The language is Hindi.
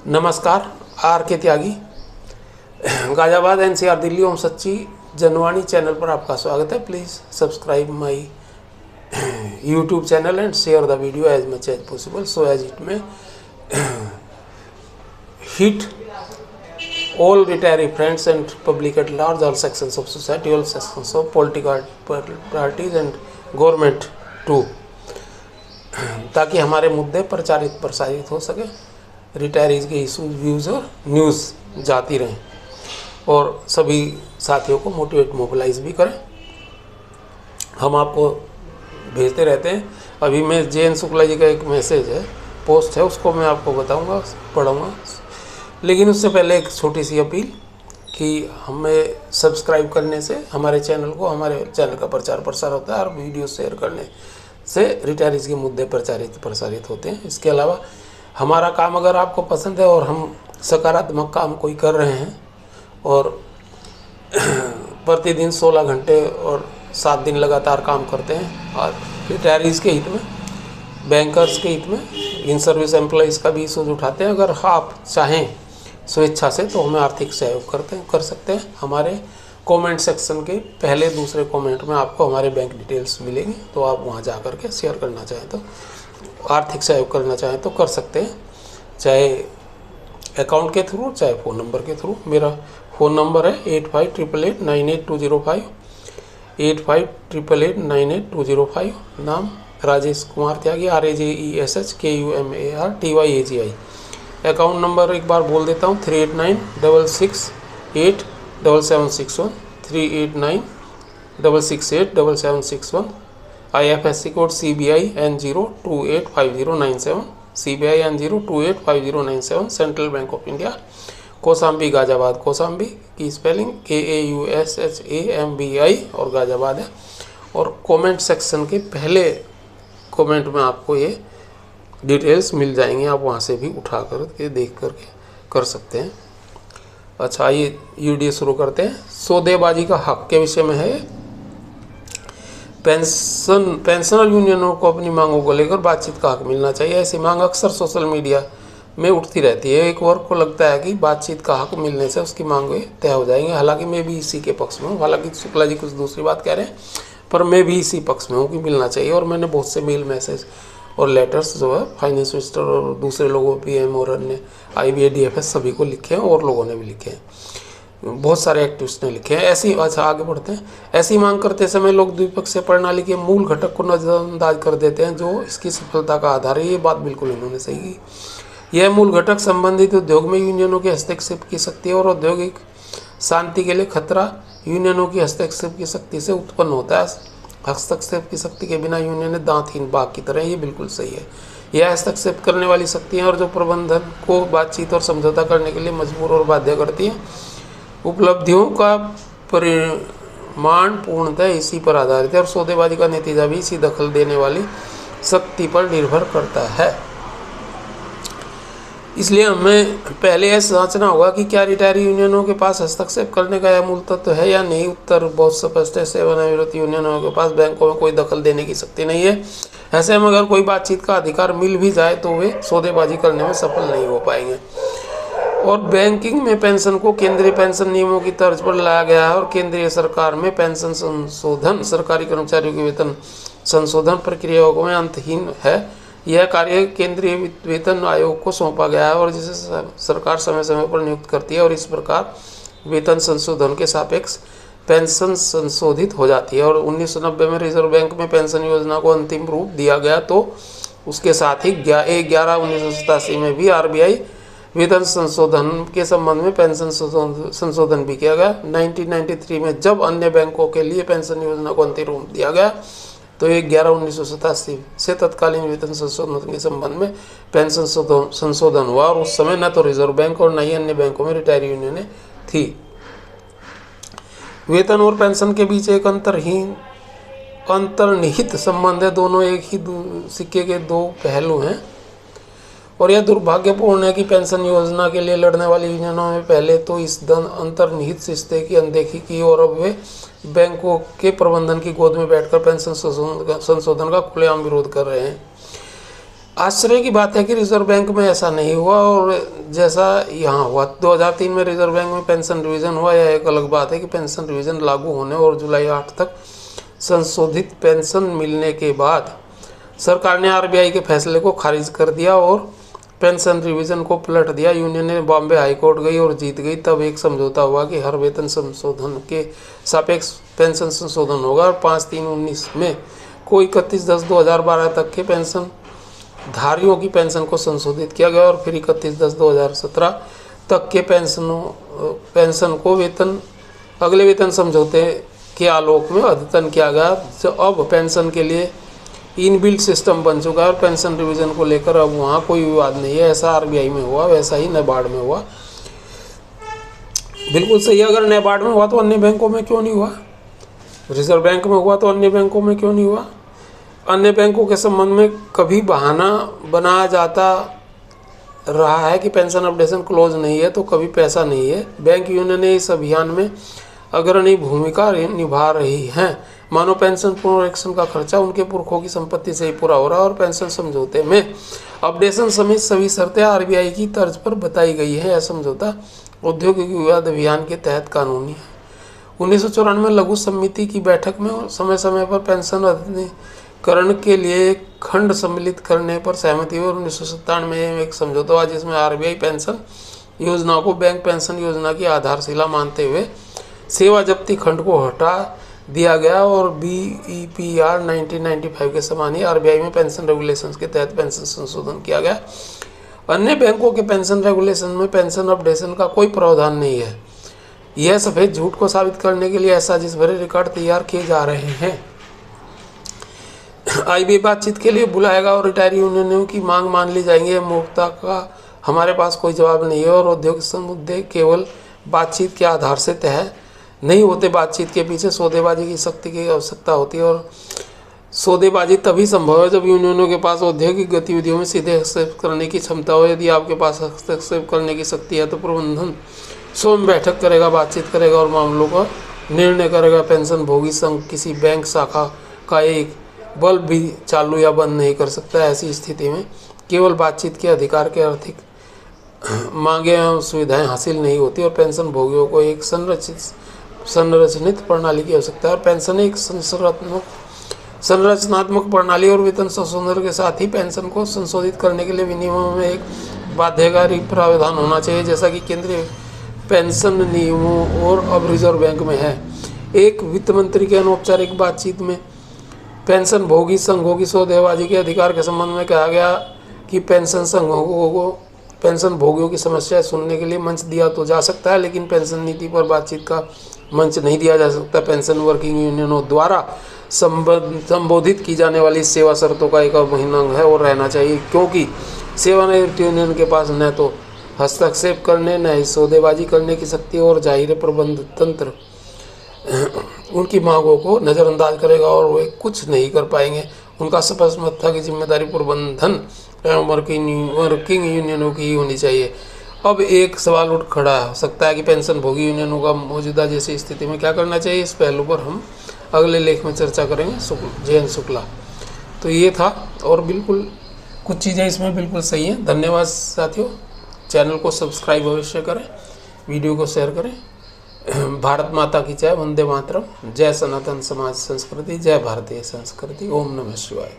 नमस्कार, R K Tyagi Ghaziabad NCR Delhi Om Sachchi Janvani channel पर आपका स्वागत है। Please subscribe my YouTube channel and share the video as much as possible so as it में hit all retiree friends and public at large, all sections of society, all sections of political parties and government too, ताकि हमारे मुद्दे प्रसारित हो सके, रिटायरीज के इशूज, व्यूज़ और न्यूज़ जाती रहें और सभी साथियों को मोबिलाइज भी करें। हम आपको भेजते रहते हैं। अभी मैं जे एन शुक्ला जी का एक मैसेज है, पोस्ट है, उसको मैं आपको बताऊंगा, पढ़ूंगा। लेकिन उससे पहले एक छोटी सी अपील कि हमें सब्सक्राइब करने से हमारे चैनल का प्रचार प्रसार होता है और वीडियो शेयर करने से रिटायरीज के मुद्दे प्रसारित होते हैं। इसके अलावा हमारा काम अगर आपको पसंद है और हम सकारात्मक काम कोई कर रहे हैं और प्रतिदिन 16 घंटे और 7 दिन लगातार काम करते हैं और रिटायरीज के हित में, बैंकर्स के हित में, इन सर्विस एम्प्लॉइज़ का भी इशूज उठाते हैं, अगर आप चाहें स्वेच्छा से तो हमें आर्थिक सहयोग कर सकते हैं। हमारे कमेंट सेक्शन के पहले दूसरे कमेंट में आपको हमारे बैंक डिटेल्स मिलेंगी, तो आप वहां जा कर के शेयर करना चाहें तो, आर्थिक सहयोग करना चाहें तो कर सकते हैं, चाहे अकाउंट के थ्रू चाहे फ़ोन नंबर के थ्रू। मेरा फ़ोन नंबर है 8588988205, 8588988205। नाम राजेश कुमार त्यागी, RAJESHKUMARTYAGI। अकाउंट नंबर एक बार बोल देता हूँ, 3896687761, 3896687761। IFSC code CBI N0285097, CBI N0285097। Central bank of India, Kaushambi Ghaziabad. Kaushambi की स्पेलिंग KAUSHAMBI और गाजियाबाद है। और कमेंट सेक्शन के पहले कमेंट में आपको ये डिटेल्स मिल जाएंगे, आप वहाँ से भी उठा कर के देख कर के कर सकते हैं। अच्छा, आइए वीडियो शुरू करते हैं। सौदेबाजी का हक के विषय में है। पेंशनर यूनियनों को अपनी मांगों को लेकर बातचीत का हक मिलना चाहिए। ऐसी मांग अक्सर सोशल मीडिया में उठती रहती है। एक वर्ग को लगता है कि बातचीत का हक मिलने से उसकी मांगें तय हो जाएंगी। हालांकि मैं भी इसी के पक्ष में हूँ। हालांकि शुक्ला जी कुछ दूसरी बात कह रहे हैं, पर मैं भी इसी पक्ष में हूँ कि मिलना चाहिए। और मैंने बहुत से मेल, मैसेज और लेटर्स जो है फाइनेंस मिनिस्टर और दूसरे लोगों, PM और अन्य IBA DFS सभी को लिखे हैं और लोगों ने भी लिखे हैं, बहुत सारे एक्टिविस्ट ने लिखे हैं। ऐसी, अच्छा आगे बढ़ते हैं। ऐसी मांग करते समय लोग द्विपक्षीय प्रणाली के मूल घटक को नजरअंदाज कर देते हैं जो इसकी सफलता का आधार है। ये बात बिल्कुल इन्होंने सही की। यह मूल घटक संबंधित उद्योग में यूनियनों के हस्तक्षेप की शक्ति और औद्योगिक शांति के लिए खतरा यूनियनों की हस्तक्षेप की शक्ति से उत्पन्न होता है। हस्तक्षेप की शक्ति के बिना यूनियन दांतहीन बाघ की तरह, ये बिल्कुल सही है। यह हस्तक्षेप करने वाली शक्तियाँ और जो प्रबंधन को बातचीत और समझौता करने के लिए मजबूर और बाध्य करती हैं। उपलब्धियों का परिमाण पूर्णतः इसी पर आधारित है और सौदेबाजी का नतीजा भी इसी दखल देने वाली शक्ति पर निर्भर करता है। इसलिए हमें पहले यह जांचना होगा कि क्या रिटायरी यूनियनों के पास हस्तक्षेप करने का यह मूल तत्व है या नहीं। उत्तर बहुत स्पष्ट है। सेवानिवृत्त यूनियनों के पास बैंकों में कोई दखल देने की शक्ति नहीं है। ऐसे में अगर कोई बातचीत का अधिकार मिल भी जाए तो वे सौदेबाजी करने में सफल नहीं हो पाएंगे। और बैंकिंग में पेंशन को केंद्रीय पेंशन नियमों की तर्ज पर लाया गया है और केंद्रीय सरकार में पेंशन संशोधन, सरकारी कर्मचारियों के वेतन संशोधन प्रक्रियाओं में अंतहीन है। यह कार्य केंद्रीय वेतन आयोग को सौंपा गया है और जिसे सरकार समय समय पर नियुक्त करती है और इस प्रकार वेतन संशोधन के सापेक्ष पेंशन संशोधित हो जाती है। और 1990 में रिजर्व बैंक में पेंशन योजना को अंतिम रूप दिया गया, तो उसके साथ ही 11/1987 में भी RBI वेतन संशोधन के संबंध में पेंशन संशोधन भी किया गया। 1993 में जब अन्य बैंकों के लिए पेंशन योजना को अंतिम रूप दिया गया तो 11/1987 से तत्कालीन वेतन संशोधन के संबंध में पेंशन संशोधन हुआ। और उस समय न तो रिजर्व बैंक और न ही अन्य बैंकों में रिटायरी यूनियनें थी। वेतन और पेंशन के बीच एक अंतर्निहित संबंध है। दोनों एक ही सिक्के के दो पहलू हैं और यह दुर्भाग्यपूर्ण है कि पेंशन योजना के लिए लड़ने वाली यूनियनों में पहले तो इस अंतर्निहित रिश्ते की अनदेखी की और अब वे बैंकों के प्रबंधन की गोद में बैठकर पेंशन संशोधन का खुलेआम विरोध कर रहे हैं। आश्चर्य की बात है कि रिजर्व बैंक में ऐसा नहीं हुआ, और जैसा यहाँ हुआ 2003 में रिजर्व बैंक में पेंशन रिवीजन हुआ, यह एक अलग बात है कि पेंशन रिवीजन लागू होने और जुलाई 8 तक संशोधित पेंशन मिलने के बाद सरकार ने आरबीआई के फैसले को खारिज कर दिया और पेंशन रिवीजन को पलट दिया। यूनियन ने बॉम्बे हाईकोर्ट गई और जीत गई। तब एक समझौता हुआ कि हर वेतन संशोधन के सापेक्ष पेंशन संशोधन होगा, और 5/3/19 में को 31/10/2012 तक के पेंशन धारियों की पेंशन को संशोधित किया गया, और फिर 31/10/2017 तक के पेंशन को अगले वेतन समझौते के आलोक में अद्यतन किया गया। जो अब पेंशन के लिए इनबिल्ट सिस्टम बन चुका है, और पेंशन रिवीजन को लेकर अब वहाँ कोई विवाद नहीं है। ऐसा आरबीआई में हुआ, वैसा ही नाबार्ड में हुआ। बिल्कुल सही। अगर नाबार्ड में हुआ तो अन्य बैंकों में क्यों नहीं हुआ? रिजर्व बैंक में हुआ तो अन्य बैंकों में क्यों नहीं हुआ? अन्य बैंकों के संबंध में कभी बहाना बनाया जाता रहा है कि पेंशन अपडेशन क्लोज नहीं है, तो कभी पैसा नहीं है। बैंक यूनियन ने इस अभियान में अग्रणी भूमिका निभा रही हैं। मानो पेंशन पुनरीक्षण का खर्चा उनके पुरखों की संपत्ति से ही पूरा हो रहा है, और पेंशन समझौते में अपडेशन समेत सभी शर्तें आरबीआई की तर्ज पर बताई गई है। यह समझौता औद्योगिक विवाद अभियान के तहत कानूनी है। 1994 में लघु समिति की बैठक में समय समय पर पेंशन अधिकरण के लिए खंड सम्मिलित करने पर सहमति हुई, और 1997 में एक समझौता हुआ जिसमें आरबीआई पेंशन योजना को बैंक पेंशन योजना की आधारशिला मानते हुए सेवा जब्ती खंड को हटा दिया गया, और BEPR 1995 के समान ही आरबीआई में पेंशन रेगुलेशंस के तहत पेंशन संशोधन किया गया। अन्य बैंकों के पेंशन रेगुलेशन में पेंशन अपडेशन का कोई प्रावधान नहीं है। यह सफेद झूठ को साबित करने के लिए ऐसा जिस भरे रिकॉर्ड तैयार किए जा रहे हैं। आईबीए बातचीत के लिए बुलाएगा और रिटायरी यूनियनों की मांग मान ली जाएंगी। मूर्खता का हमारे पास कोई जवाब नहीं है, और औद्योगिक मुद्दे केवल बातचीत के आधार से तय नहीं होते। बातचीत के पीछे सौदेबाजी की शक्ति की आवश्यकता होती है, और सौदेबाजी तभी संभव है जब यूनियनों के पास औद्योगिक गतिविधियों में सीधे हस्तक्षेप करने की क्षमता हो। यदि आपके पास हस्तक्षेप करने की शक्ति है तो प्रबंधन स्वयं बैठक करेगा, बातचीत करेगा और मामलों का निर्णय करेगा। पेंशन भोगी संघ किसी बैंक शाखा का एक बल्ब भी चालू या बंद नहीं कर सकता। ऐसी स्थिति में केवल बातचीत के अधिकार के आर्थिक मांगे एवं सुविधाएं हासिल नहीं होती, और पेंशन भोगियों को एक संरचित प्रणाली की आवश्यकता है। और पेंशन एक संरचनात्मक प्रणाली और वेतन संशोधन के साथ ही पेंशन को संशोधित करने के लिए विनियमों में एक बाध्यकारी प्रावधान होना चाहिए, जैसा कि केंद्रीय पेंशन नियमों और अब रिजर्व बैंक में है। एक वित्त मंत्री के अनौपचारिक बातचीत में पेंशन भोगी संघों की सौदेबाजी के अधिकार के संबंध में कहा गया कि पेंशन संघों को पेंशन भोगियों की समस्याएं सुनने के लिए मंच दिया तो जा सकता है, लेकिन पेंशन नीति पर बातचीत का मंच नहीं दिया जा सकता। पेंशन वर्किंग यूनियनों द्वारा संबोधित की जाने वाली सेवा शर्तों का एक महीना है और रहना चाहिए, क्योंकि सेवानिवृत्त यूनियन के पास न तो हस्तक्षेप करने न ही सौदेबाजी करने की शक्ति, और जाहिर प्रबंध तंत्र उनकी मांगों को नज़रअंदाज करेगा और वे कुछ नहीं कर पाएंगे। उनका स्पष्ट मत था कि जिम्मेदारी प्रबंधन एवं वर्किंग यूनियनों की होनी चाहिए। अब एक सवाल उठ खड़ा हो सकता है कि पेंशन भोगी यूनियनों का मौजूदा जैसी स्थिति में क्या करना चाहिए। इस पहलू पर हम अगले लेख में चर्चा करेंगे। जयंत शुक्ला। तो ये था, और बिल्कुल कुछ चीज़ें इसमें बिल्कुल सही हैं। धन्यवाद साथियों। चैनल को सब्सक्राइब अवश्य करें, वीडियो को शेयर करें। भारत माता की जय। वंदे मातरम। जय सनातन समाज संस्कृति, जय भारतीय संस्कृति। ओम नमः शिवाय।